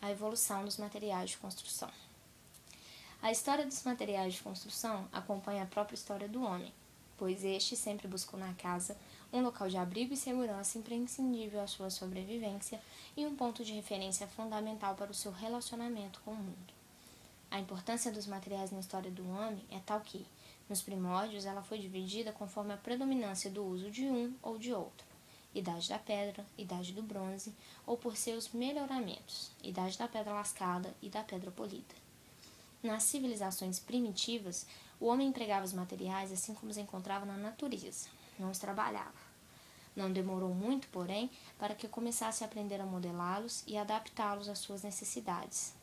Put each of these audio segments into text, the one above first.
A evolução dos materiais de construção. A história dos materiais de construção acompanha a própria história do homem, pois este sempre buscou na casa um local de abrigo e segurança imprescindível à sua sobrevivência e um ponto de referência fundamental para o seu relacionamento com o mundo. A importância dos materiais na história do homem é tal que, nos primórdios, ela foi dividida conforme a predominância do uso de um ou de outro. Idade da pedra, idade do bronze, ou por seus melhoramentos, idade da pedra lascada e da pedra polida. Nas civilizações primitivas, o homem empregava os materiais assim como os encontrava na natureza, não os trabalhava. Não demorou muito, porém, para que começasse a aprender a modelá-los e adaptá-los às suas necessidades.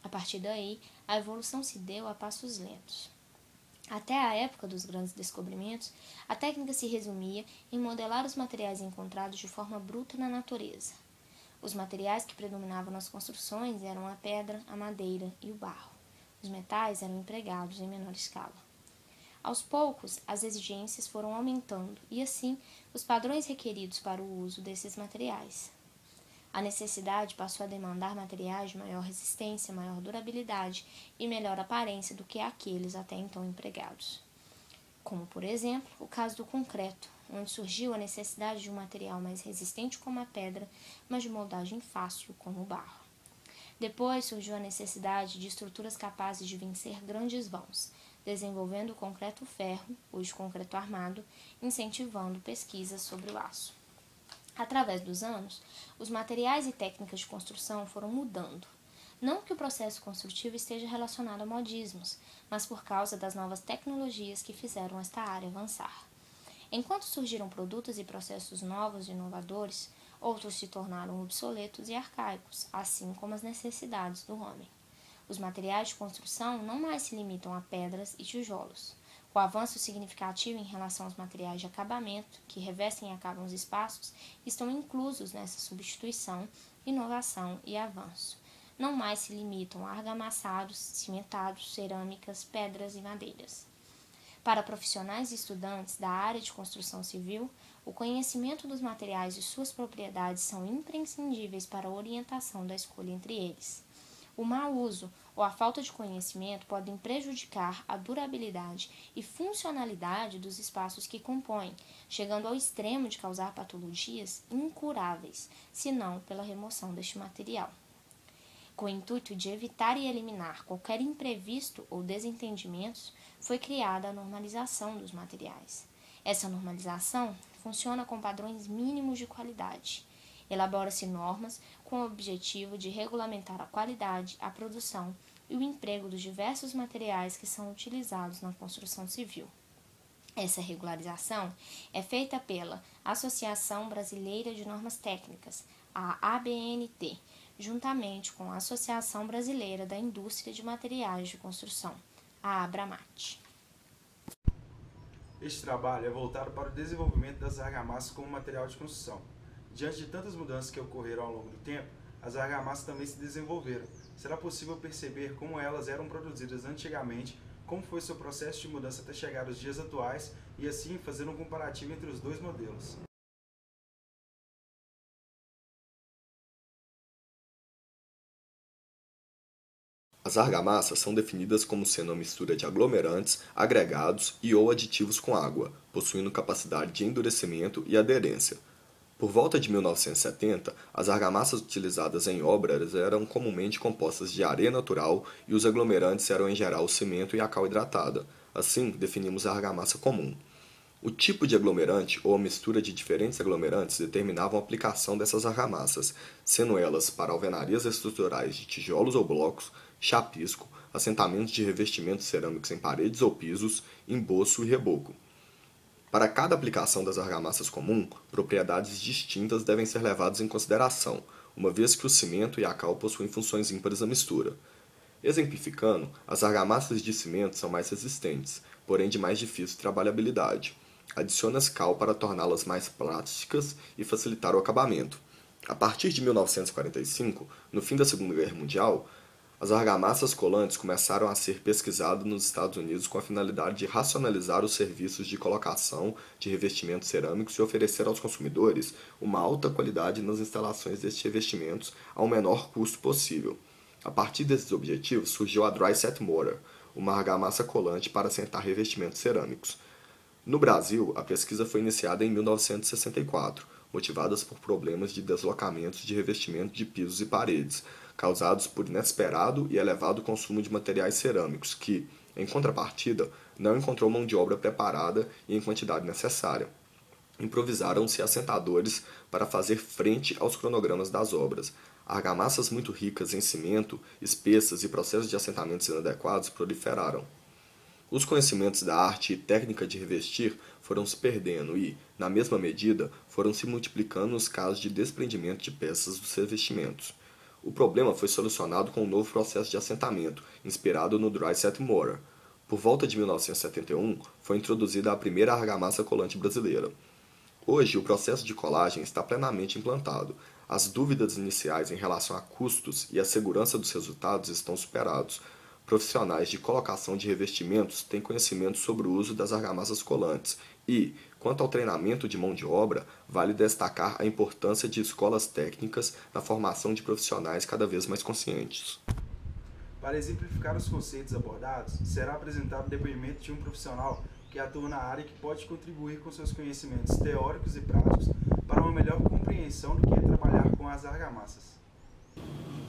A partir daí, a evolução se deu a passos lentos. Até a época dos grandes descobrimentos, a técnica se resumia em modelar os materiais encontrados de forma bruta na natureza. Os materiais que predominavam nas construções eram a pedra, a madeira e o barro. Os metais eram empregados em menor escala. Aos poucos, as exigências foram aumentando e, assim, os padrões requeridos para o uso desses materiais. A necessidade passou a demandar materiais de maior resistência, maior durabilidade e melhor aparência do que aqueles até então empregados. Como, por exemplo, o caso do concreto, onde surgiu a necessidade de um material mais resistente como a pedra, mas de moldagem fácil como o barro. Depois surgiu a necessidade de estruturas capazes de vencer grandes vãos, desenvolvendo o concreto ferro, hoje concreto armado, incentivando pesquisas sobre o aço. Através dos anos, os materiais e técnicas de construção foram mudando. Não que o processo construtivo esteja relacionado a modismos, mas por causa das novas tecnologias que fizeram esta área avançar. Enquanto surgiram produtos e processos novos e inovadores, outros se tornaram obsoletos e arcaicos, assim como as necessidades do homem. Os materiais de construção não mais se limitam a pedras e tijolos. O avanço significativo em relação aos materiais de acabamento, que revestem e acabam os espaços, estão inclusos nessa substituição, inovação e avanço. Não mais se limitam a argamassados, cimentados, cerâmicas, pedras e madeiras. Para profissionais e estudantes da área de construção civil, o conhecimento dos materiais e suas propriedades são imprescindíveis para a orientação da escolha entre eles. O mau uso ou a falta de conhecimento podem prejudicar a durabilidade e funcionalidade dos espaços que compõem, chegando ao extremo de causar patologias incuráveis, se não pela remoção deste material. Com o intuito de evitar e eliminar qualquer imprevisto ou desentendimentos, foi criada a normalização dos materiais. Essa normalização funciona com padrões mínimos de qualidade. Elabora-se normas com o objetivo de regulamentar a qualidade, a produção e o emprego dos diversos materiais que são utilizados na construção civil. Essa regularização é feita pela Associação Brasileira de Normas Técnicas, a ABNT, juntamente com a Associação Brasileira da Indústria de Materiais de Construção, a Abramat. Este trabalho é voltado para o desenvolvimento das argamassas como material de construção. Diante de tantas mudanças que ocorreram ao longo do tempo, as argamassas também se desenvolveram. Será possível perceber como elas eram produzidas antigamente, como foi seu processo de mudança até chegar aos dias atuais e assim fazer um comparativo entre os dois modelos. As argamassas são definidas como sendo uma mistura de aglomerantes, agregados e ou aditivos com água, possuindo capacidade de endurecimento e aderência. Por volta de 1970, as argamassas utilizadas em obras eram comumente compostas de areia natural e os aglomerantes eram em geral o cimento e a cal hidratada. Assim, definimos a argamassa comum. O tipo de aglomerante ou a mistura de diferentes aglomerantes determinavam a aplicação dessas argamassas, sendo elas para alvenarias estruturais de tijolos ou blocos, chapisco, assentamentos de revestimentos cerâmicos em paredes ou pisos, emboço e reboco. Para cada aplicação das argamassas comum, propriedades distintas devem ser levadas em consideração, uma vez que o cimento e a cal possuem funções ímpares na mistura. Exemplificando, as argamassas de cimento são mais resistentes, porém de mais difícil trabalhabilidade. Adiciona-se cal para torná-las mais plásticas e facilitar o acabamento. A partir de 1945, no fim da Segunda Guerra Mundial, As argamassas colantes começaram a ser pesquisadas nos Estados Unidos com a finalidade de racionalizar os serviços de colocação de revestimentos cerâmicos e oferecer aos consumidores uma alta qualidade nas instalações destes revestimentos ao menor custo possível. A partir desses objetivos surgiu a Dry Set Mortar, uma argamassa colante para assentar revestimentos cerâmicos. No Brasil, a pesquisa foi iniciada em 1964, motivadas por problemas de deslocamentos de revestimento de pisos e paredes, causados por inesperado e elevado consumo de materiais cerâmicos que, em contrapartida, não encontrou mão de obra preparada e em quantidade necessária. Improvisaram-se assentadores para fazer frente aos cronogramas das obras. Argamassas muito ricas em cimento, espessas e processos de assentamentos inadequados proliferaram. Os conhecimentos da arte e técnica de revestir foram se perdendo e, na mesma medida, foram se multiplicando os casos de desprendimento de peças dos revestimentos. O problema foi solucionado com um novo processo de assentamento, inspirado no Dry Set Mortar. Por volta de 1971, foi introduzida a primeira argamassa colante brasileira. Hoje, o processo de colagem está plenamente implantado. As dúvidas iniciais em relação a custos e a segurança dos resultados estão superados. Profissionais de colocação de revestimentos têm conhecimento sobre o uso das argamassas colantes e, quanto ao treinamento de mão de obra, vale destacar a importância de escolas técnicas na formação de profissionais cada vez mais conscientes. Para exemplificar os conceitos abordados, será apresentado o depoimento de um profissional que atua na área e que pode contribuir com seus conhecimentos teóricos e práticos para uma melhor compreensão do que é trabalhar com as argamassas.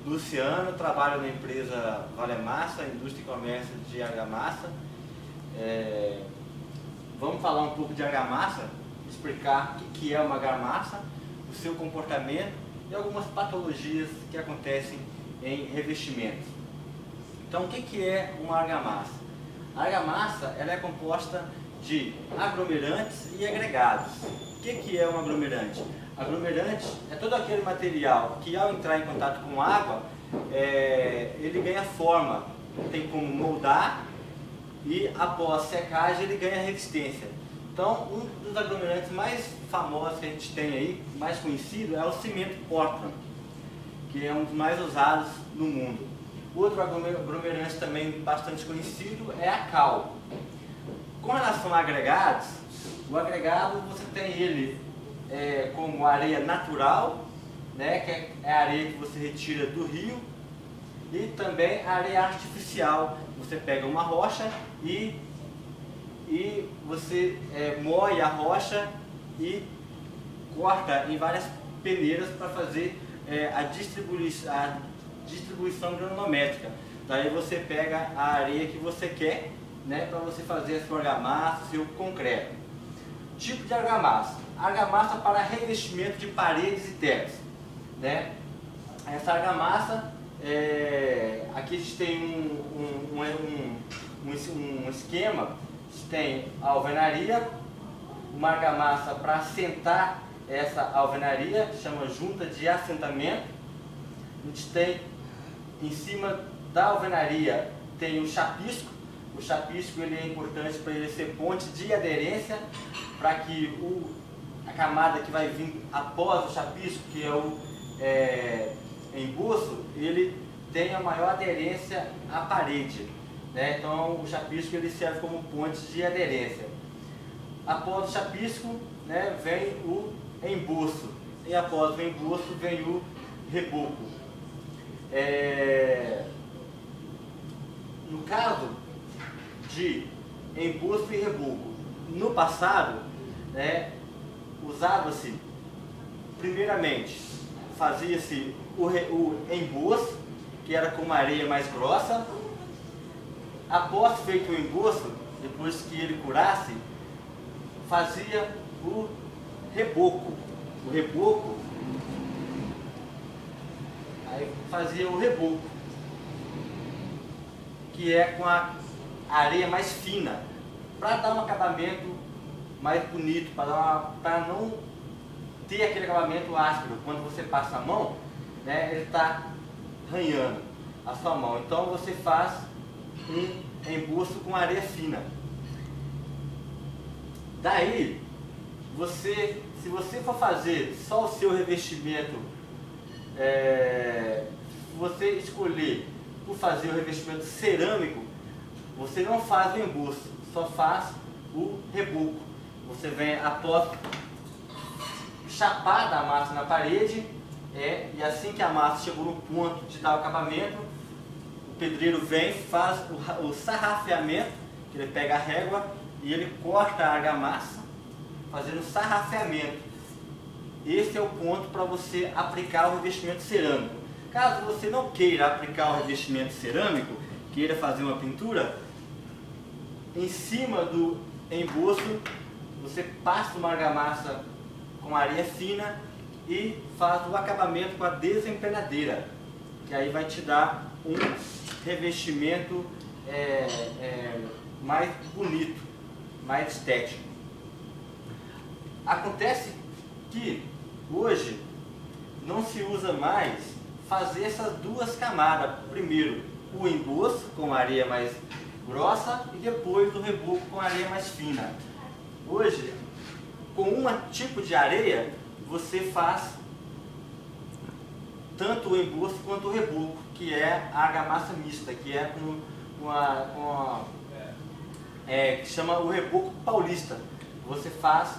Luciano, trabalho na empresa Valemassa, Indústria e Comércio de Argamassa. Vamos falar um pouco de argamassa, explicar o que é uma argamassa, o seu comportamento e algumas patologias que acontecem em revestimentos. Então, o que é uma argamassa? A argamassa ela é composta de aglomerantes e agregados. O que é um aglomerante? Aglomerante é todo aquele material que, ao entrar em contato com água, ele ganha forma, tem como moldar e, após secagem, ele ganha resistência. Então, um dos aglomerantes mais famosos que a gente tem aí, mais conhecido, é o cimento Portland, que é um dos mais usados no mundo. Outro aglomerante também bastante conhecido é a cal. Com relação a agregados, o agregado você tem ele como areia natural, né, que é a areia que você retira do rio, e também a areia artificial. Você pega uma rocha e você moe a rocha e corta em várias peneiras para fazer a distribuição granulométrica. Daí você pega a areia que você quer, né, para você fazer a sua argamassa, seu concreto. Tipo de argamassa: argamassa para revestimento de paredes e tetos, né? Essa argamassa, aqui a gente tem um esquema. A gente tem a alvenaria, uma argamassa para assentar essa alvenaria, chama junta de assentamento. A gente tem em cima da alvenaria tem o chapisco. O chapisco ele é importante para ele ser ponte de aderência, para que a camada que vai vir após o chapisco, que é o embuço, ele tenha maior aderência à parede, né? Então o chapisco ele serve como ponte de aderência. Após o chapisco, né, vem o embuço, e após o embuço vem o reboco. No caso de embuço e reboco, no passado, né, usava-se, primeiramente, fazia-se o embuço, que era com uma areia mais grossa. Após feito o embuço, depois que ele curasse, fazia o reboco. O reboco, aí fazia o reboco, que é com a areia mais fina, para dar um acabamento mais bonito, para não ter aquele acabamento áspero. Quando você passa a mão, né, ele está arranhando a sua mão. Então você faz um embuço com areia fina. Daí, se você for fazer só o seu revestimento, se você escolher por fazer o revestimento cerâmico, você não faz o emboço, só faz o reboco. Você vem após chapada a massa na parede, e assim que a massa chegou no ponto de dar o acabamento, o pedreiro vem, faz o sarrafeamento, que ele pega a régua e ele corta a argamassa, fazendo o sarrafeamento. Esse é o ponto para você aplicar o revestimento cerâmico. Caso você não queira aplicar o revestimento cerâmico, queira fazer uma pintura, em cima do emboço você passa uma argamassa com areia fina e faz o acabamento com a desempenadeira, que aí vai te dar um revestimento mais bonito, mais estético. Acontece que hoje não se usa mais fazer essas duas camadas. Primeiro o emboço com areia mais grossa e depois o reboco com areia mais fina. Hoje, com um tipo de areia, você faz tanto o emboço quanto o reboco, que é a argamassa mista, que é que chama o reboco paulista. Você faz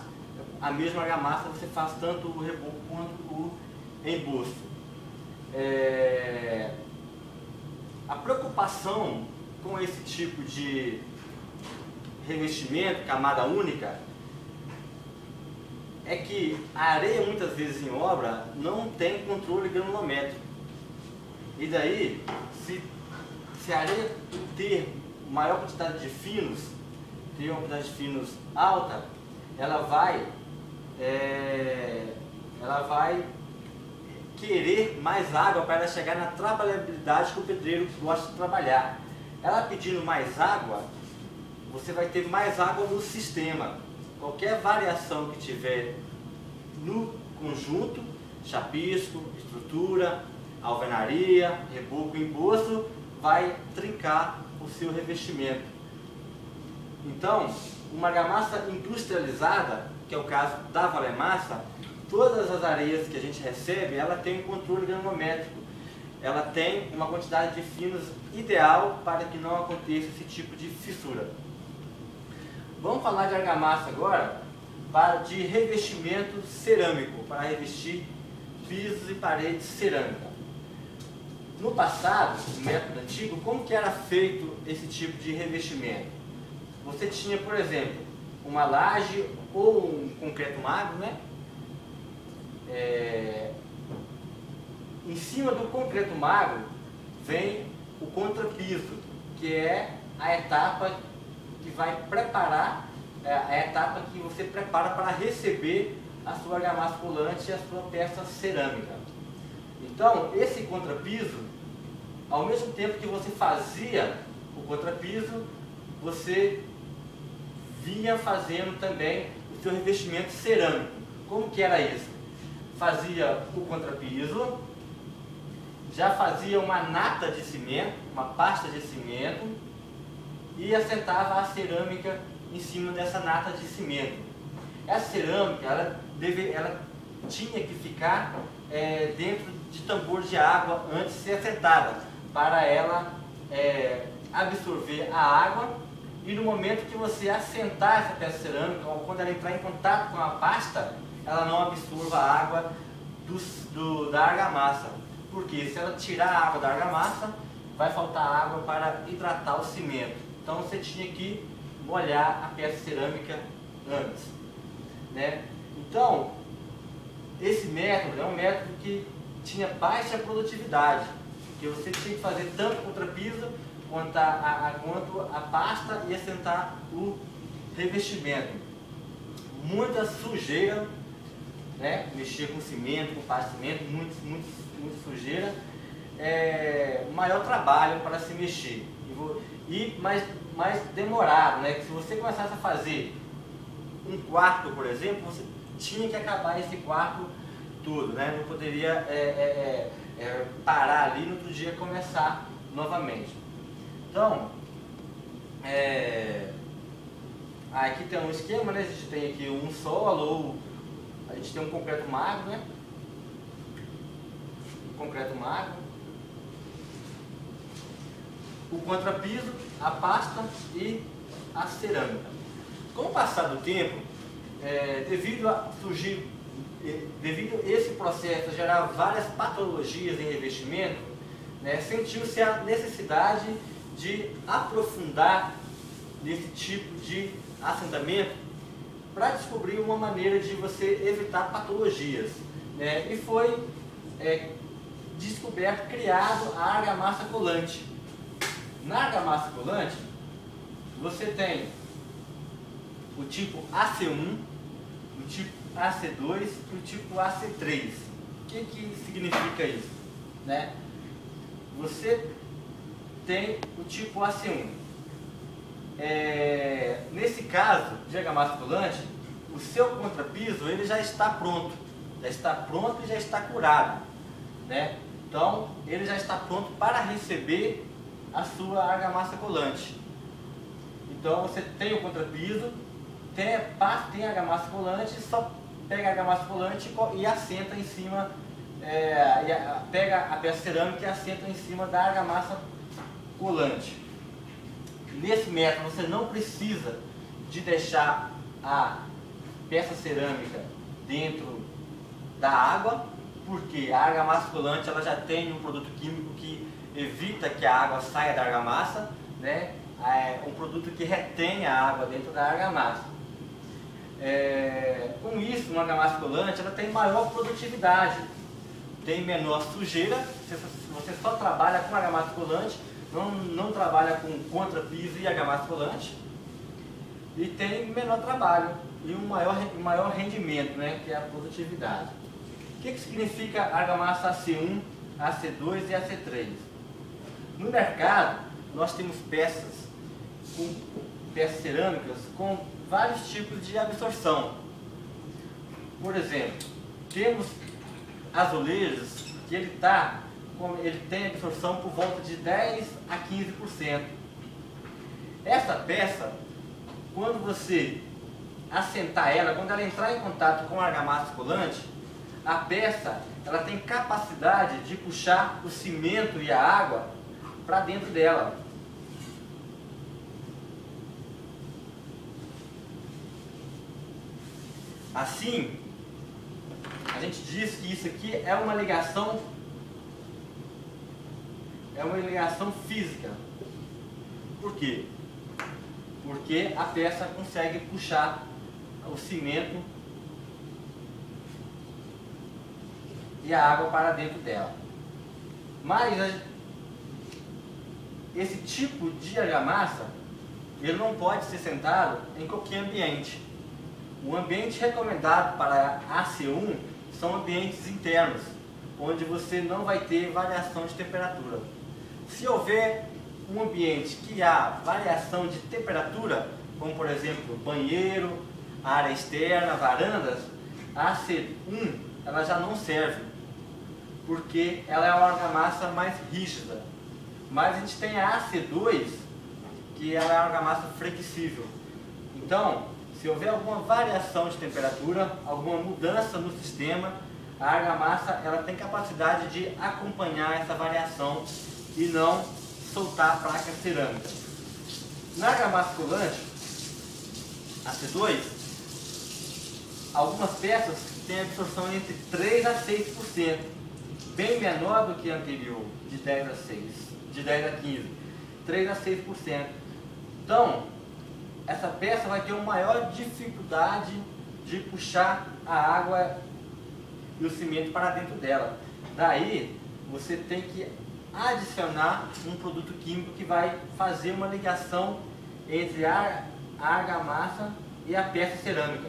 a mesma argamassa, você faz tanto o reboco quanto o emboço. A preocupação com esse tipo de revestimento, camada única, é que a areia muitas vezes em obra não tem controle granulométrico. E daí, se a areia ter maior quantidade de finos, ter uma quantidade de finos alta, ela vai querer mais água para ela chegar na trabalhabilidade que o pedreiro gosta de trabalhar. Ela pedindo mais água, você vai ter mais água no sistema. Qualquer variação que tiver no conjunto, chapisco, estrutura, alvenaria, reboco, emboço, vai trincar o seu revestimento. Então, uma argamassa industrializada, que é o caso da Valemassa, todas as areias que a gente recebe, ela tem um controle granulométrico. Ela tem uma quantidade de finos ideal para que não aconteça esse tipo de fissura. Vamos falar de argamassa agora de revestimento cerâmico, para revestir pisos e paredes cerâmicas. No passado, no método antigo, como que era feito esse tipo de revestimento? Você tinha, por exemplo, uma laje ou um concreto magro, né? Em cima do concreto magro vem o contrapiso, que é a etapa que vai preparar, a etapa que você prepara para receber a sua argamassa colante e a sua peça cerâmica. Então, esse contrapiso, ao mesmo tempo que você fazia o contrapiso, você vinha fazendo também o seu revestimento cerâmico. Como que era isso? Fazia o contrapiso, já fazia uma nata de cimento, uma pasta de cimento, e assentava a cerâmica em cima dessa nata de cimento. Essa cerâmica, ela tinha que ficar dentro de tambor de água antes de ser assentada, para ela absorver a água, e no momento que você assentar essa peça cerâmica, ou quando ela entrar em contato com a pasta, ela não absorva a água da argamassa. Porque se ela tirar a água da argamassa, vai faltar água para hidratar o cimento. Então você tinha que molhar a peça cerâmica antes, né? Então, esse método é um método que tinha baixa produtividade, porque você tinha que fazer tanto o contrapiso quanto a pasta e assentar o revestimento. Muita sujeira, né? Mexer com cimento, com pasta de cimento, muito sujeira. Maior trabalho para se mexer. E mais demorado, né? Que se você começasse a fazer um quarto, por exemplo, você tinha que acabar esse quarto todo, né? Não poderia parar ali no outro dia e começar novamente. Então, aqui tem um esquema, né? A gente tem aqui um solo, ou a gente tem um concreto magro, né? Concreto magro. o contrapiso, a pasta e a cerâmica. Com o passar do tempo, devido a esse processo gerar várias patologias em revestimento, né, sentiu-se a necessidade de aprofundar nesse tipo de assentamento para descobrir uma maneira de você evitar patologias, né, e foi descoberto, criado a argamassa colante. Na argamassa colante, você tem o tipo AC1, o tipo AC2 e o tipo AC3. O que significa isso? Né? Você tem o tipo AC1. Nesse caso de argamassa colante, o seu contrapiso ele já está pronto. Já está pronto e já está curado. Né? Então, ele já está pronto para receber a sua argamassa colante. Então, você tem o contrapiso, tem a argamassa colante, só pega a argamassa colante e assenta em cima, pega a peça cerâmica e assenta em cima da argamassa colante. Nesse método, você não precisa de deixar a peça cerâmica dentro da água, porque a argamassa colante ela já tem um produto químico que evita que a água saia da argamassa, né? Um produto que retém a água dentro da argamassa. Com isso, uma argamassa colante ela tem maior produtividade, tem menor sujeira. Você só trabalha com argamassa colante, não trabalha com contrapiso e argamassa colante, e tem menor trabalho e um maior rendimento, né? Que é a produtividade. O que significa argamassa AC1, AC2 e AC3? No mercado, nós temos peças cerâmicas com vários tipos de absorção. Por exemplo, temos azulejos que ele tem absorção por volta de 10 a 15%. Essa peça, quando você assentar ela, quando ela entrar em contato com a argamassa colante, a peça ela tem capacidade de puxar o cimento e a água para dentro dela. Assim, a gente diz que isso aqui é uma ligação física. Por quê? Porque a peça consegue puxar o cimento e a água para dentro dela. Mas esse tipo de argamassa ele não pode ser sentado em qualquer ambiente. O ambiente recomendado para AC1 são ambientes internos, onde você não vai ter variação de temperatura. Se houver um ambiente que há variação de temperatura, como por exemplo banheiro, área externa, varandas, a AC1 ela já não serve, porque ela é uma argamassa mais rígida. Mas a gente tem a AC2, que ela é uma argamassa flexível. Então, se houver alguma variação de temperatura, alguma mudança no sistema, a argamassa ela tem capacidade de acompanhar essa variação e não soltar a placa cerâmica. Na argamassa colante, AC2, algumas peças têm absorção entre 3 a 6%, bem menor do que a anterior, de 10 a 6, de 10 a 15, 3 a 6%. Então, essa peça vai ter uma maior dificuldade de puxar a água e o cimento para dentro dela. Daí, você tem que adicionar um produto químico que vai fazer uma ligação entre a argamassa e a peça cerâmica,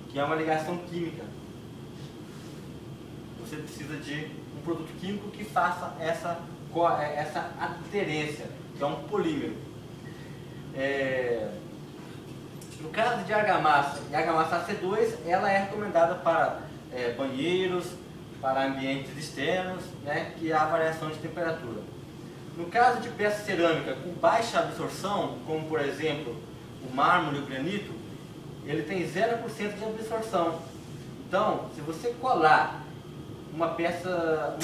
que é uma ligação química. Você precisa de um produto químico que faça essa aderência, que é um polímero. No caso de argamassa e argamassa AC2, ela é recomendada para banheiros, para ambientes externos, né, que há variação de temperatura. No caso de peça cerâmica com baixa absorção, como por exemplo o mármore e o granito, ele tem 0% de absorção. Então, se você colar uma peça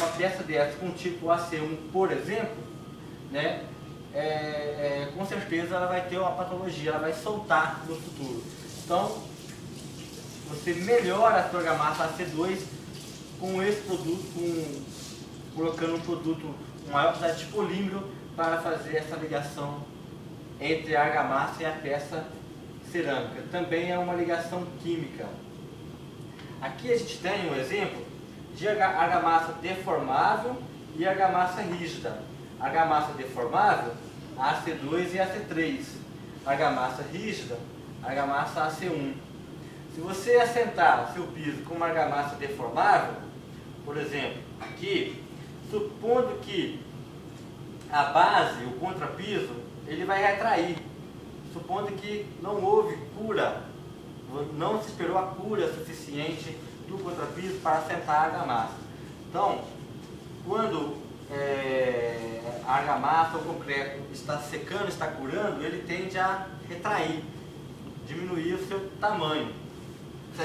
dessa com tipo AC1, por exemplo, né, com certeza ela vai ter uma patologia, ela vai soltar no futuro. Então, você melhora a sua argamassa AC2 com esse produto, colocando um produto, uma maior quantidade de polímero para fazer essa ligação entre a argamassa e a peça cerâmica. Também é uma ligação química. Aqui a gente tem um exemplo de argamassa deformável e argamassa rígida. Argamassa deformável, AC2 e AC3. Argamassa rígida, argamassa AC1. Se você assentar seu piso com uma argamassa deformável, por exemplo, aqui, supondo que a base, o contrapiso, ele vai retrair. Supondo que não houve cura, não se esperou a cura suficiente do contrapiso para assentar a argamassa. Então, quando a argamassa ou o concreto está secando, está curando, ele tende a retrair, diminuir o seu tamanho. Se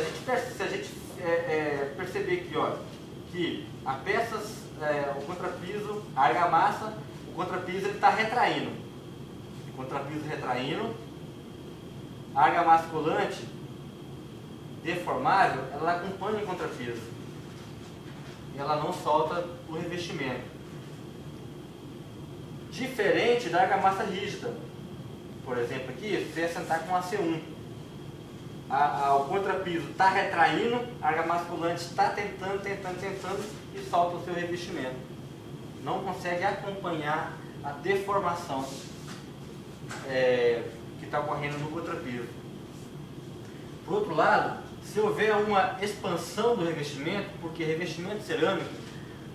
a gente perceber aqui, ó, que a peça, o contrapiso, a argamassa, o contrapiso está retraindo. O contrapiso retraindo, a argamassa colante deformável, ela acompanha o contrapiso. E ela não solta o revestimento. Diferente da argamassa rígida. Por exemplo, aqui, se você assentar com a C1, o contrapiso está retraindo, a argamassa colante está tentando e solta o seu revestimento. Não consegue acompanhar a deformação que está ocorrendo no contrapiso. Por outro lado, se houver uma expansão do revestimento, porque revestimento cerâmico,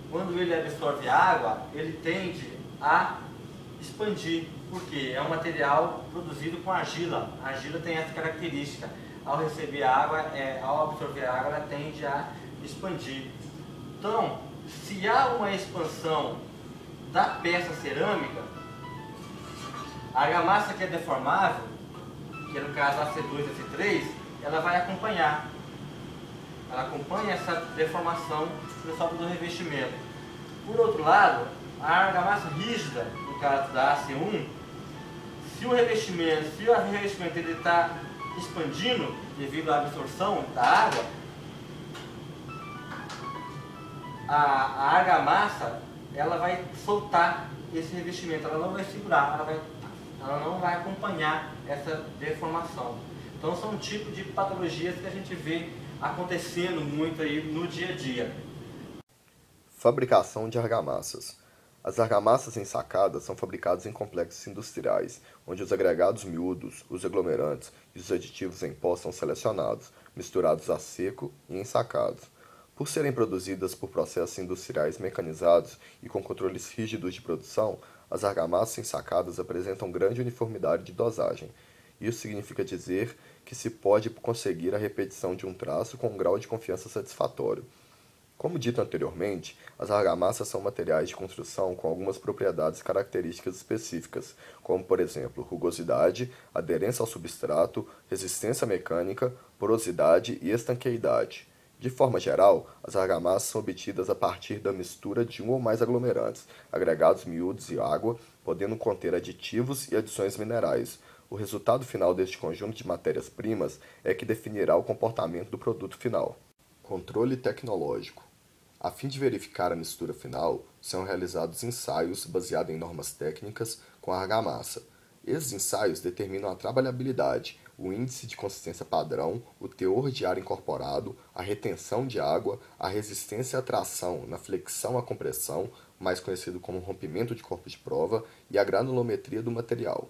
quando ele absorve água, ele tende a expandir, porque é um material produzido com argila. A argila tem essa característica. Ao receber água, ao absorver água, ela tende a expandir. Então, se há uma expansão da peça cerâmica, a argamassa que é deformável, que é no caso a C2 e C3, ela vai acompanhar. Ela acompanha essa deformação no salto do revestimento. Por outro lado, a argamassa rígida, no caso da AC1, se o revestimento ele está expandindo devido à absorção da água, a argamassa ela vai soltar esse revestimento, ela não vai segurar, ela não vai acompanhar essa deformação. Então são um tipo de patologias que a gente vê acontecendo muito aí no dia a dia. Fabricação de argamassas. As argamassas ensacadas são fabricadas em complexos industriais, onde os agregados miúdos, os aglomerantes e os aditivos em pó são selecionados, misturados a seco e ensacados. Por serem produzidas por processos industriais mecanizados e com controles rígidos de produção, as argamassas ensacadas apresentam grande uniformidade de dosagem. Isso significa dizer que se pode conseguir a repetição de um traço com um grau de confiança satisfatório. Como dito anteriormente, as argamassas são materiais de construção com algumas propriedades e características específicas, como por exemplo, rugosidade, aderência ao substrato, resistência mecânica, porosidade e estanqueidade. De forma geral, as argamassas são obtidas a partir da mistura de um ou mais aglomerantes, agregados miúdos e água, podendo conter aditivos e adições minerais. O resultado final deste conjunto de matérias-primas é que definirá o comportamento do produto final. Controle tecnológico. A fim de verificar a mistura final, são realizados ensaios baseados em normas técnicas com a argamassa. Esses ensaios determinam a trabalhabilidade, o índice de consistência padrão, o teor de ar incorporado, a retenção de água, a resistência à tração na flexão à compressão, mais conhecido como rompimento de corpo de prova, e a granulometria do material.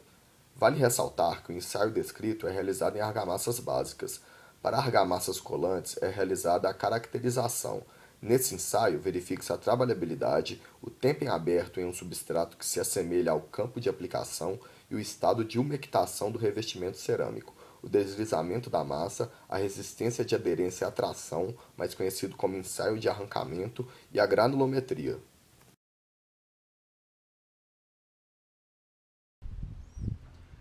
Vale ressaltar que o ensaio descrito é realizado em argamassas básicas. Para argamassas colantes é realizada a caracterização. Nesse ensaio, verifica-se a trabalhabilidade, o tempo em aberto em um substrato que se assemelha ao campo de aplicação e o estado de umectação do revestimento cerâmico, o deslizamento da massa, a resistência de aderência à tração, mais conhecido como ensaio de arrancamento, e a granulometria.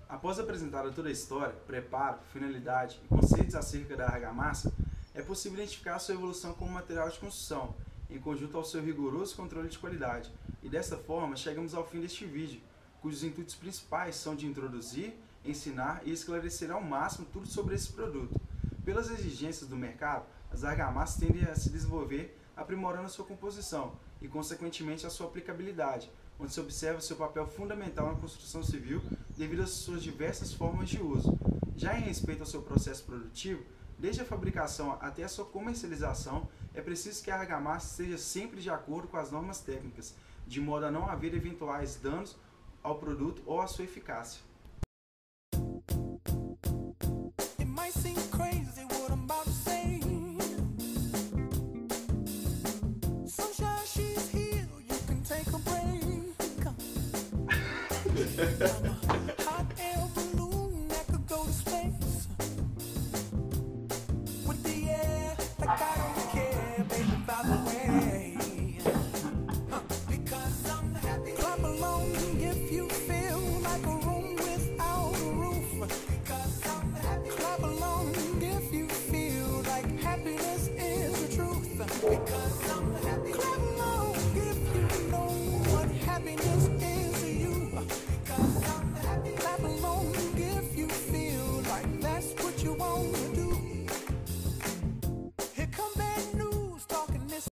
Após apresentar toda a história, preparo, finalidade e conceitos acerca da argamassa, é possível identificar sua evolução como material de construção, em conjunto ao seu rigoroso controle de qualidade. E dessa forma, chegamos ao fim deste vídeo. cujos intuitos principais são de introduzir, ensinar e esclarecer ao máximo tudo sobre esse produto. Pelas exigências do mercado, as argamassas tendem a se desenvolver aprimorando a sua composição e, consequentemente, a sua aplicabilidade, onde se observa seu papel fundamental na construção civil devido às suas diversas formas de uso. Já em respeito ao seu processo produtivo, desde a fabricação até a sua comercialização, é preciso que a argamassa esteja sempre de acordo com as normas técnicas, de modo a não haver eventuais danos ao produto ou à sua eficácia. Hot air balloon that could go to space with the air, like I don't care, baby, by the way. Because I'm happy. Clap along if you feel like a room without a roof. Because I'm happy. Clap along if you feel like happiness is the truth. Because I'm happy. Clap along if you know what happiness is to you. Clap along if you feel like that's what you want.